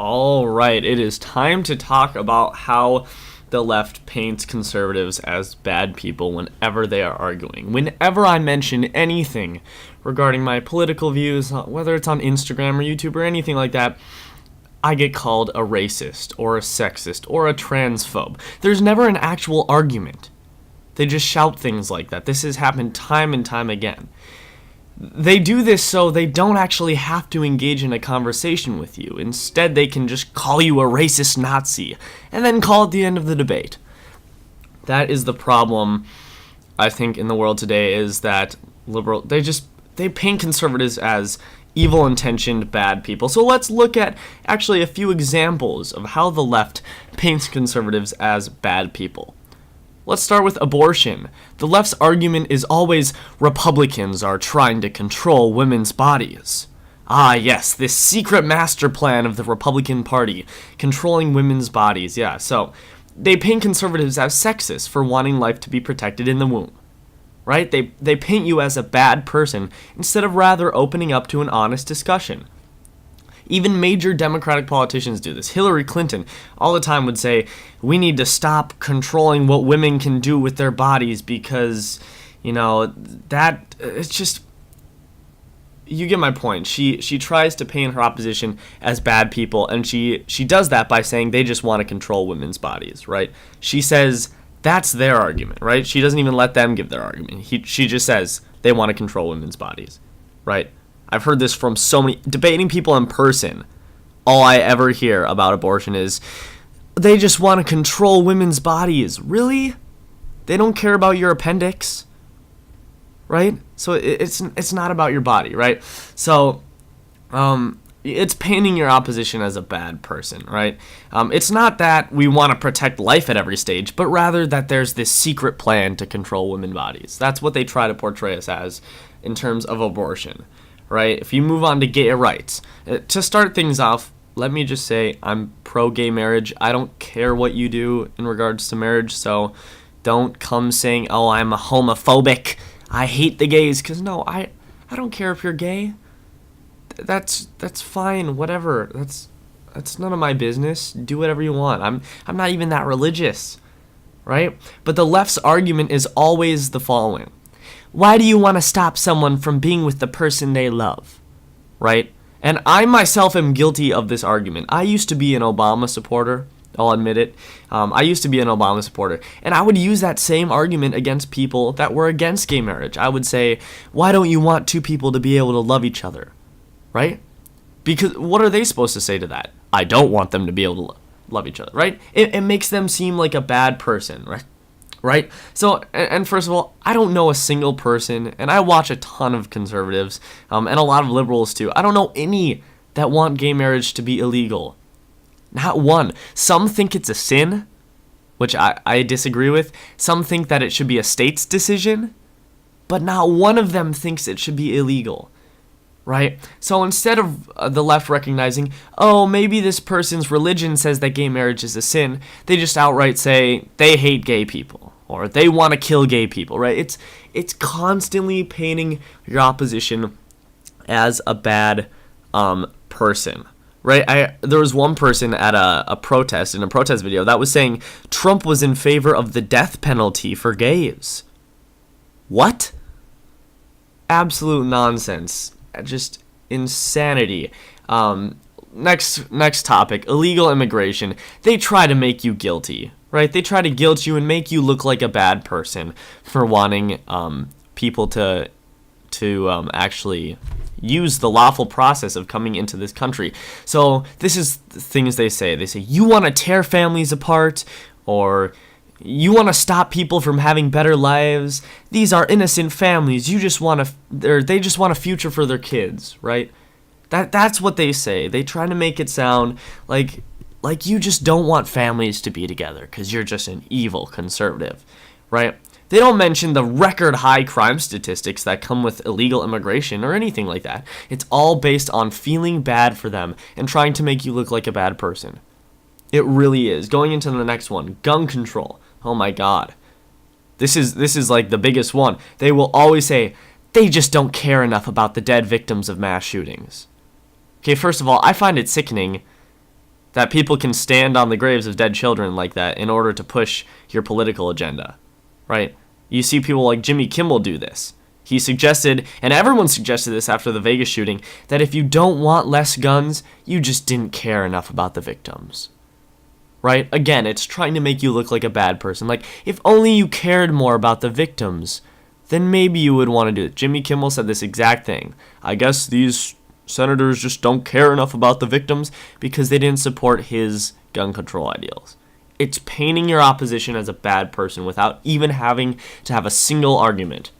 All right, it is time to talk about how the left paints conservatives as bad people whenever they are arguing. Whenever I mention anything regarding my political views, whether it's on Instagram or YouTube or anything like that, I get called a racist or a sexist or a transphobe. There's never an actual argument. They just shout things like that. This has happened time and time again. They do this so they don't actually have to engage in a conversation with you. Instead, they can just call you a racist Nazi and then call it the end of the debate. That is the problem, I think, in the world today, is that they paint conservatives as evil-intentioned bad people. So let's look at actually a few examples of how the left paints conservatives as bad people. Let's start with abortion. The left's argument is always Republicans are trying to control women's bodies. Ah, yes, this secret master plan of the Republican Party, controlling women's bodies. Yeah, so they paint conservatives as sexist for wanting life to be protected in the womb. Right? They paint you as a bad person instead of rather opening up to an honest discussion. Even major Democratic politicians do this. Hillary Clinton all the time would say, we need to stop controlling what women can do with their bodies because, that it's just, you get my point. She tries to paint her opposition as bad people, and she does that by saying they just want to control women's bodies, right? She says that's their argument, right? She doesn't even let them give their argument. She just says they want to control women's bodies, right? I've heard this from so many debating people in person. All I ever hear about abortion is they just want to control women's bodies. Really? They don't care about your appendix, right? So it's not about your body, right? So it's painting your opposition as a bad person, right? It's not that we want to protect life at every stage, but rather that there's this secret plan to control women's bodies. That's what they try to portray us as in terms of abortion. Right? If you move on to gay rights, to start things off, let me just say I'm pro-gay marriage. I don't care what you do in regards to marriage, so don't come saying, oh, I'm a homophobic, I hate the gays, because no, I don't care if you're gay. That's fine, whatever. That's none of my business. Do whatever you want. I'm not even that religious, right? But the left's argument is always the following. Why do you want to stop someone from being with the person they love? Right? And I myself am guilty of this argument. I used to be an Obama supporter. I'll admit it. I used to be an Obama supporter. And I would use that same argument against people that were against gay marriage. I would say, why don't you want two people to be able to love each other? Right? Because what are they supposed to say to that? I don't want them to be able to love each other. Right? It makes them seem like a bad person. Right? Right? So, and first of all, I don't know a single person, and I watch a ton of conservatives, and a lot of liberals too. I don't know any that want gay marriage to be illegal. Not one. Some think it's a sin, which I disagree with. Some think that it should be a state's decision, but not one of them thinks it should be illegal. Right? So instead of the left recognizing, oh, maybe this person's religion says that gay marriage is a sin, they just outright say they hate gay people. Or they want to kill gay people, right? It's constantly painting your opposition as a bad person, right? There was one person at a protest, in a protest video, that was saying Trump was in favor of the death penalty for gays. What? Absolute nonsense. Just insanity. Next topic, illegal immigration. They try to make you guilty. Right? They try to guilt you and make you look like a bad person for wanting people to actually use the lawful process of coming into this country. So this is the things they say. They say, you want to tear families apart, or you want to stop people from having better lives. These are innocent families. They just want a future for their kids, right? That's what they say. They try to make it sound like you just don't want families to be together because you're just an evil conservative, right? They don't mention the record high crime statistics that come with illegal immigration or anything like that. It's all based on feeling bad for them and trying to make you look like a bad person. It really is. Going into the next one, gun control. Oh my God. This is like the biggest one. They will always say, they just don't care enough about the dead victims of mass shootings. Okay, first of all, I find it sickening that people can stand on the graves of dead children like that in order to push your political agenda, right? You see people like Jimmy Kimmel do this. He suggested, and everyone suggested this after the Vegas shooting, that if you don't want less guns, you just didn't care enough about the victims. Right? Again, it's trying to make you look like a bad person. Like, if only you cared more about the victims, then maybe you would want to do it. Jimmy Kimmel said this exact thing. I guess these senators just don't care enough about the victims because they didn't support his gun control ideals. It's painting your opposition as a bad person without even having to have a single argument.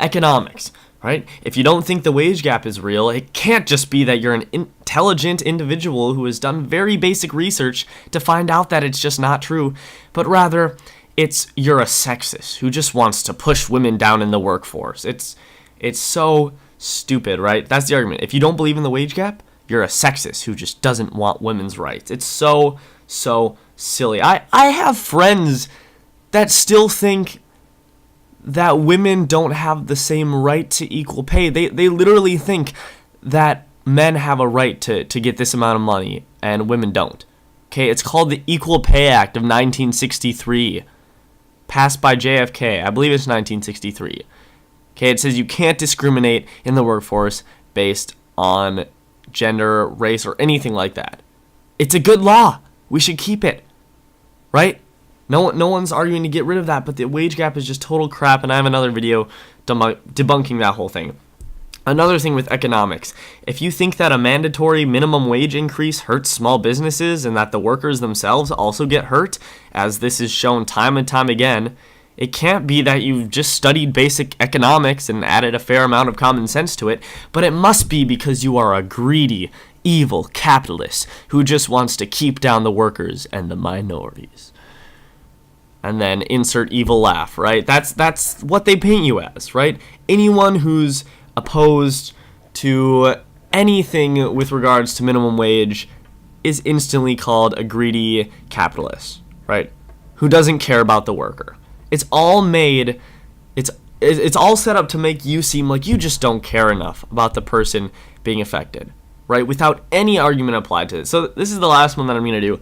Economics, right? If you don't think the wage gap is real, it can't just be that you're an intelligent individual who has done very basic research to find out that it's just not true, but rather it's you're a sexist who just wants to push women down in the workforce. It's so stupid, right? That's the argument. If you don't believe in the wage gap, you're a sexist who just doesn't want women's rights. It's so silly. I have friends that still think that women don't have the same right to equal pay. They literally think that men have a right to get this amount of money and women don't. Okay, it's called the Equal Pay Act of 1963, passed by JFK. I believe it's 1963. Okay, it says you can't discriminate in the workforce based on gender, race, or anything like that. It's a good law. We should keep it, right? No one's arguing to get rid of that, but the wage gap is just total crap, and I have another video debunking that whole thing. Another thing with economics, if you think that a mandatory minimum wage increase hurts small businesses and that the workers themselves also get hurt, as this is shown time and time again, it can't be that you've just studied basic economics and added a fair amount of common sense to it, but it must be because you are a greedy, evil capitalist who just wants to keep down the workers and the minorities. And then insert evil laugh, right? That's what they paint you as, right? Anyone who's opposed to anything with regards to minimum wage is instantly called a greedy capitalist, right? Who doesn't care about the worker. It's all set up to make you seem like you just don't care enough about the person being affected, right? Without any argument applied to it. So this is the last one that I'm going to do.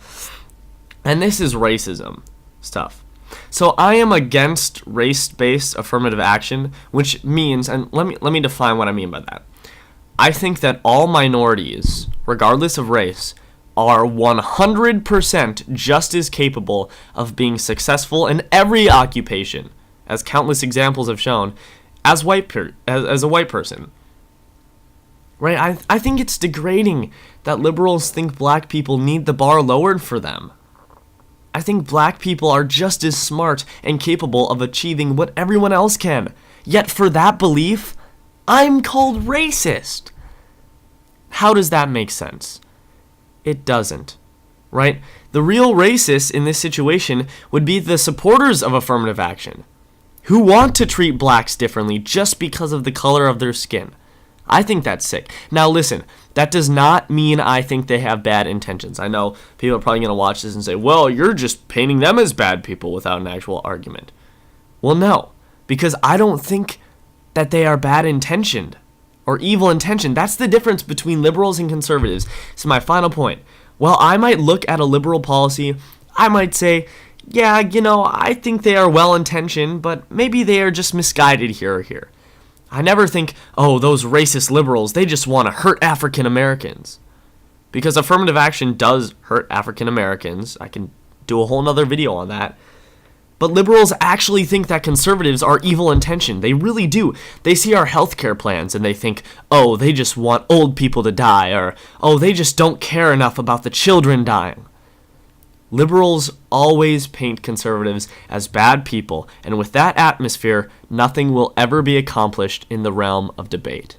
And this is racism stuff. So I am against race-based affirmative action, which means, and let me define what I mean by that. I think that all minorities, regardless of race, are 100% just as capable of being successful in every occupation, as countless examples have shown, as a white person. Right? I think it's degrading that liberals think black people need the bar lowered for them. I think black people are just as smart and capable of achieving what everyone else can. Yet for that belief, I'm called racist. How does that make sense? It doesn't, right? The real racists in this situation would be the supporters of affirmative action, who want to treat blacks differently just because of the color of their skin. I think that's sick. Now listen, that does not mean I think they have bad intentions. I know people are probably going to watch this and say, well, you're just painting them as bad people without an actual argument. Well, no, because I don't think that they are bad intentioned or evil intentioned. That's the difference between liberals and conservatives. So my final point, while I might look at a liberal policy, I might say, yeah, I think they are well-intentioned, but maybe they are just misguided here or here. I never think, oh, those racist liberals, they just want to hurt African Americans. Because affirmative action does hurt African Americans. I can do a whole nother video on that. But liberals actually think that conservatives are evil intentioned. They really do. They see our healthcare plans and they think, oh, they just want old people to die, or, oh, they just don't care enough about the children dying. Liberals always paint conservatives as bad people, and with that atmosphere, nothing will ever be accomplished in the realm of debate.